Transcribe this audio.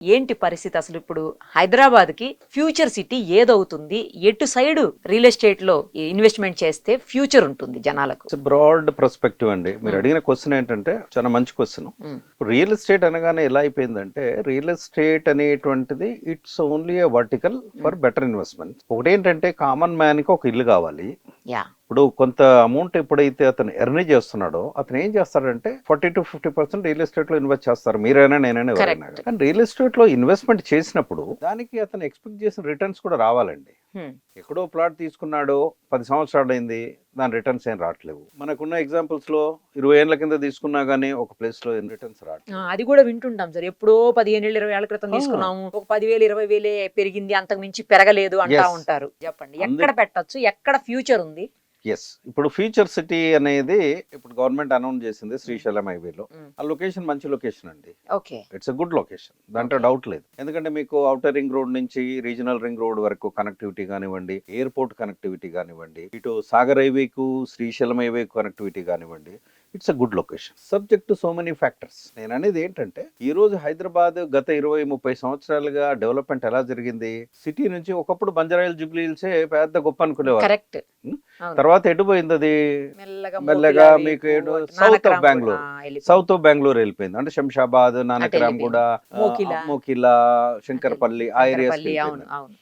ఏంటి పరిస్థితి అసలు ఇప్పుడు హైదరాబాద్ కి ఫ్యూచర్ సిటీ ఏదవుతుంది, ఎటు సైడ్ రియల్ ఎస్టేట్ లో ఇన్వెస్ట్మెంట్ చేస్తే ఫ్యూచర్ ఉంటుంది జనాలకు? బ్రాడ్ పర్స్పెక్టివ్ అండి. మీరు Hmm. అడిగిన క్వశ్చన్ ఏంటంటే చాలా మంచి క్వశ్చన్. Hmm. రియల్ ఎస్టేట్ అనగానే ఎలా అయిపోయిందంటే, రియల్ ఎస్టేట్ అనేటువంటిది it's only A vertical for better investment. ఒకటేంటంటే కామన్ మ్యాన్ కి ఒక ఇల్లు కావాలి. యా, ఇప్పుడు కొంత అమౌంట్ ఎప్పుడైతే అతను ఎర్న్ చేస్తున్నాడో అతను ఏం చేస్తాడంటే 40 to 50% రియల్ ఎస్టేట్ లో ఇన్వెస్ట్ చేస్తారు. మీరైనా నేనైనా ఎవరైనా. Correct. కానీ రియల్ ఎస్టేట్ లో ఇన్వెస్ట్మెంట్ చేసినప్పుడు దానికి అతను ఎక్స్పెక్ట్ చేసిన రిటర్న్స్ కూడా రావాలండి. ఎక్కడో ప్లాట్ తీసుకున్నాడో 10 సంవత్సరాలు అయింది, దాని రిటర్న్స్ ఏం రావట్లేవు. మనకున్న ఎగ్జాంపుల్స్ లో 20 ఏళ్ల కింద తీసుకున్నా గానీ ఒక ప్లేస్ లో రిటర్న్స్ రావట్లేదు. అది కూడా వింటుంటాం సార్. ఎప్పుడో 15 ఏళ్ళు 20 ఏళ్ల క్రితం ఆ. తీసుకున్నాము, ఒక 10,000 20,000 పెరిగింది, అంతకు మించి పెరగలేదు అంటా Yes. ఉంటారు. చెప్పండి, అందు- ఎక్కడ పెట్టొచ్చు, ఎక్కడ ఫ్యూచర్ ఉంది? ఎస్, ఇప్పుడు ఫ్యూచర్ సిటీ అనేది ఇప్పుడు గవర్నమెంట్ అనౌన్స్ చేసింది శ్రీశైలం హైవేలో. ఆ లొకేషన్ మంచి లొకేషన్ అండి. Okay. It's a good location, దాంట్లో డౌట్ లేదు. ఎందుకంటే మీకు అవుటర్ రింగ్ రోడ్ నుంచి రీజనల్ రింగ్ రోడ్ వరకు కనెక్టివిటీ కానివ్వండి, ఎయిర్పోర్ట్ కనెక్టివిటీ కానివ్వండి, ఇటు సాగర్ హైవేకు శ్రీశైలం హైవే కనెక్టివిటీ కానివ్వండి, it's a good location subject to so many factors. నేను అనేది ఏంటంటే, ఈ రోజు హైదరాబాద్ గత 20-30 సంవత్సరాలుగా డెవలప్మెంట్ ఎలా జరిగింది? సిటీ నుంచి ఒకప్పుడు బంజారాయిల్ జూబ్లీ హిల్సే పెద్ద గొప్ప అనుకునేవారు. కరెక్ట్. తర్వాత ఎటు పోయింది అది? మెల్లగా మీకు south of Bengaluru, south of Bengaluru వెళ్ళిపోయింది. అంటే శంషాబాద్, నానక్రామ్ కూడా, మోకిలా. మోకిలా, శంకర్పల్లి ఆ ఏరియాస్.